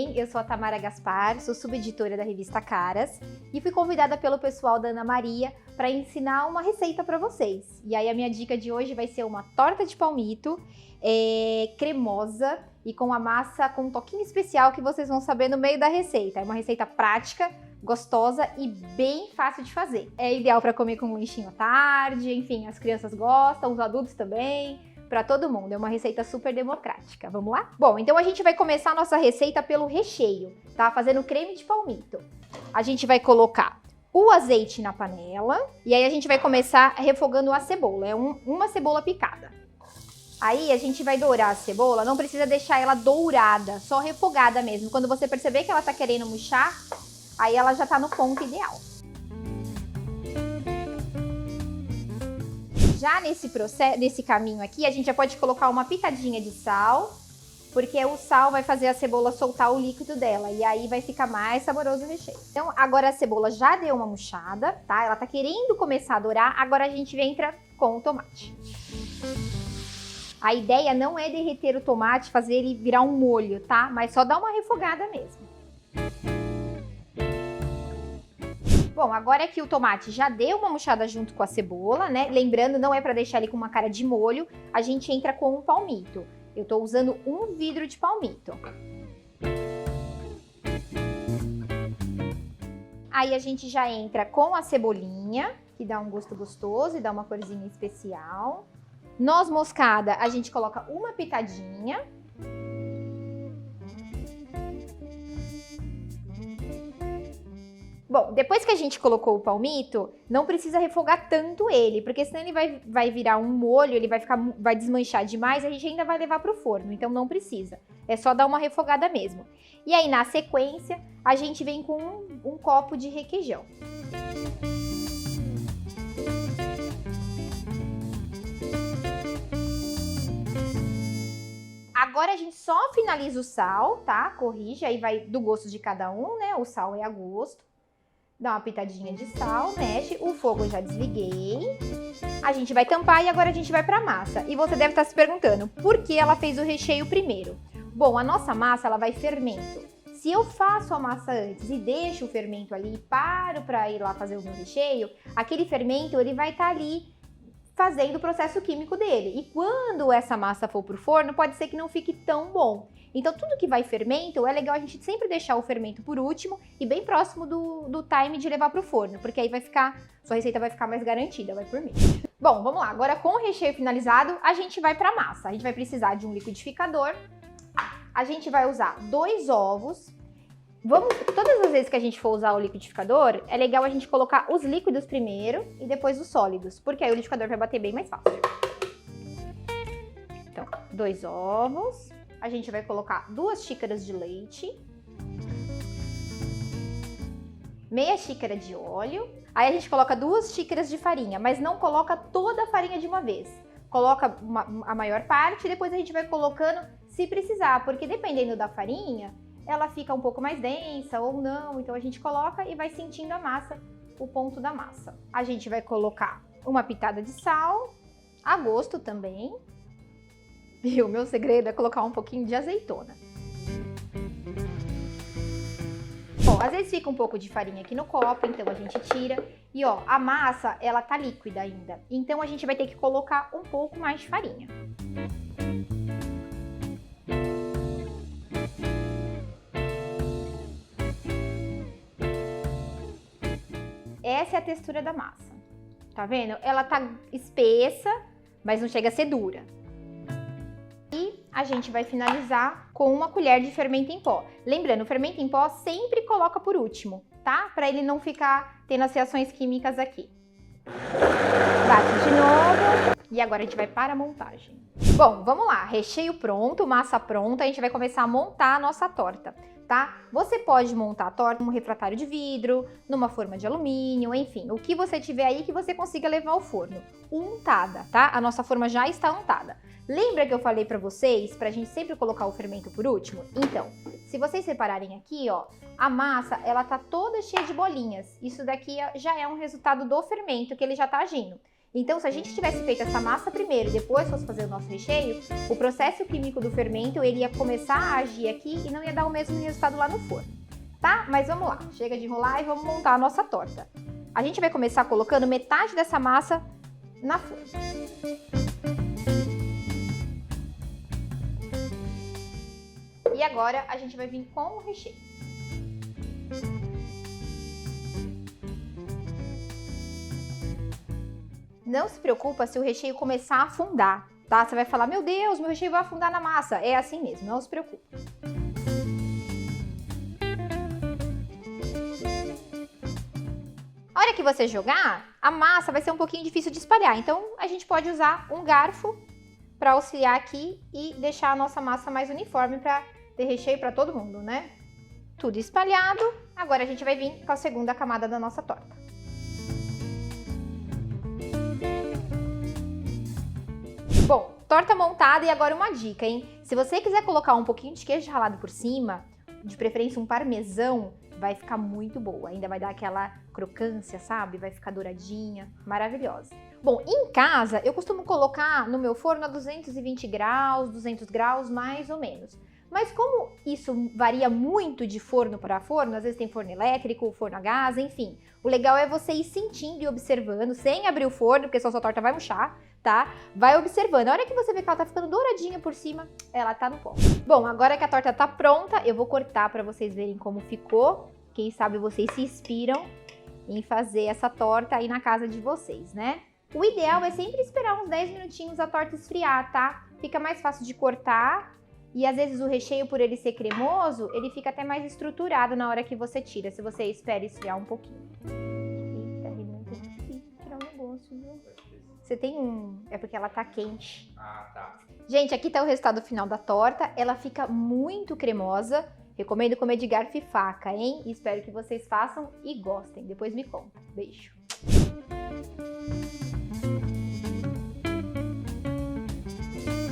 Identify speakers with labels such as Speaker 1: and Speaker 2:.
Speaker 1: bem? Eu sou a Tamara Gaspar, sou subeditora da revista Caras e fui convidada pelo pessoal da Ana Maria para ensinar uma receita para vocês. E aí a minha dica de hoje vai ser uma torta de palmito cremosa e com a massa com um toquinho especial que vocês vão saber no meio da receita. É uma receita prática, gostosa e bem fácil de fazer. É ideal para comer com um lanchinho à tarde, enfim, as crianças gostam, os adultos também. Para todo mundo, é uma receita super democrática. Vamos lá? Bom, então a gente vai começar a nossa receita pelo recheio, tá? Fazendo creme de palmito. A gente vai colocar o azeite na panela e aí a gente vai começar refogando a cebola. É uma cebola picada. Aí a gente vai dourar a cebola, não precisa deixar ela dourada, só refogada mesmo. Quando você perceber que ela tá querendo murchar, aí ela já tá no ponto ideal. Já nesse caminho aqui, a gente já pode colocar uma pitadinha de sal, porque o sal vai fazer a cebola soltar o líquido dela, e aí vai ficar mais saboroso o recheio. Então, agora a cebola já deu uma murchada, tá? Ela tá querendo começar a dourar, agora a gente entra com o tomate. A ideia não é derreter o tomate, fazer ele virar um molho, tá? Mas só dar uma refogada mesmo. Bom, agora que o tomate já deu uma murchada junto com a cebola, né? Lembrando, não é para deixar ele com uma cara de molho, a gente entra com um palmito. Eu tô usando um vidro de palmito. Aí a gente já entra com a cebolinha, que dá um gosto gostoso e dá uma corzinha especial. Noz moscada, a gente coloca uma pitadinha. Bom, depois que a gente colocou o palmito, não precisa refogar tanto ele, porque senão ele vai virar um molho, ele vai desmanchar demais e a gente ainda vai levar para o forno, então não precisa. É só dar uma refogada mesmo. E aí, na sequência, a gente vem com um copo de requeijão. Agora a gente só finaliza o sal, tá? Corrige, aí vai do gosto de cada um, né? O sal é a gosto. Dá uma pitadinha de sal, mexe, o fogo eu já desliguei. A gente vai tampar e agora a gente vai pra massa. E você deve estar se perguntando, por que ela fez o recheio primeiro? Bom, a nossa massa, ela vai fermento. Se eu faço a massa antes e deixo o fermento ali e paro pra ir lá fazer o meu recheio, aquele fermento, ele vai estar ali fazendo o processo químico dele. E quando essa massa for pro forno, pode ser que não fique tão bom. Então, tudo que vai fermento, é legal a gente sempre deixar o fermento por último e bem próximo do time de levar pro forno, porque aí sua receita vai ficar mais garantida, vai por mim. Bom, vamos lá. Agora, com o recheio finalizado, a gente vai pra massa. A gente vai precisar de um liquidificador. A gente vai usar 2 ovos. Todas as vezes que a gente for usar o liquidificador, é legal a gente colocar os líquidos primeiro e depois os sólidos, porque aí o liquidificador vai bater bem mais fácil. Então, 2 ovos. A gente vai colocar 2 xícaras de leite, meia xícara de óleo. Aí a gente coloca 2 xícaras de farinha, mas não coloca toda a farinha de uma vez. Coloca a maior parte e depois a gente vai colocando se precisar, porque dependendo da farinha, ela fica um pouco mais densa ou não. Então a gente coloca e vai sentindo a massa, o ponto da massa. A gente vai colocar uma pitada de sal, a gosto também. E o meu segredo é colocar um pouquinho de azeitona. Bom, às vezes fica um pouco de farinha aqui no copo, então a gente tira. E ó, a massa, ela tá líquida ainda. Então a gente vai ter que colocar um pouco mais de farinha. Essa é a textura da massa. Tá vendo? Ela tá espessa, mas não chega a ser dura. A gente vai finalizar com uma colher de fermento em pó. Lembrando, o fermento em pó sempre coloca por último, tá? Para ele não ficar tendo as reações químicas aqui. Bate de novo. E agora a gente vai para a montagem. Bom, vamos lá. Recheio pronto, massa pronta. A gente vai começar a montar a nossa torta, tá? Você pode montar a torta num refratário de vidro, numa forma de alumínio, enfim. O que você tiver aí que você consiga levar ao forno. Untada, tá? A nossa forma já está untada. Lembra que eu falei pra vocês, pra gente sempre colocar o fermento por último? Então, se vocês repararem aqui, ó, a massa, ela tá toda cheia de bolinhas. Isso daqui já é um resultado do fermento, que ele já tá agindo. Então, se a gente tivesse feito essa massa primeiro e depois fosse fazer o nosso recheio, o processo químico do fermento, ele ia começar a agir aqui e não ia dar o mesmo resultado lá no forno, tá? Mas vamos lá, chega de enrolar e vamos montar a nossa torta. A gente vai começar colocando metade dessa massa na forma. E agora a gente vai vir com o recheio. Não se preocupa se o recheio começar a afundar, tá? Você vai falar, meu Deus, meu recheio vai afundar na massa. É assim mesmo, não se preocupe. A hora que você jogar, a massa vai ser um pouquinho difícil de espalhar. Então, a gente pode usar um garfo para auxiliar aqui e deixar a nossa massa mais uniforme para ter recheio para todo mundo, né? Tudo espalhado. Agora a gente vai vir com a segunda camada da nossa torta. Bom, torta montada e agora uma dica, hein? Se você quiser colocar um pouquinho de queijo ralado por cima, de preferência um parmesão, vai ficar muito boa. Ainda vai dar aquela crocância, sabe? Vai ficar douradinha, maravilhosa. Bom, em casa eu costumo colocar no meu forno a 220 graus, 200 graus mais ou menos. Mas como isso varia muito de forno para forno, às vezes tem forno elétrico, forno a gás, enfim. O legal é você ir sentindo e observando, sem abrir o forno, porque senão sua torta vai murchar, tá? Vai observando. A hora que você vê que ela tá ficando douradinha por cima, ela tá no ponto. Bom, agora que a torta tá pronta, eu vou cortar para vocês verem como ficou. Quem sabe vocês se inspiram em fazer essa torta aí na casa de vocês, né? O ideal é sempre esperar uns 10 minutinhos a torta esfriar, tá? Fica mais fácil de cortar. E às vezes o recheio, por ele ser cremoso, ele fica até mais estruturado na hora que você tira, se você espera esfriar um pouquinho. Eita, Renan, tem que tirar um negócio, viu? Você tem um... É porque ela tá quente.
Speaker 2: Ah, tá.
Speaker 1: Gente, aqui tá o resultado final da torta. Ela fica muito cremosa. Recomendo comer de garfo e faca, hein? E espero que vocês façam e gostem. Depois me conta. Beijo!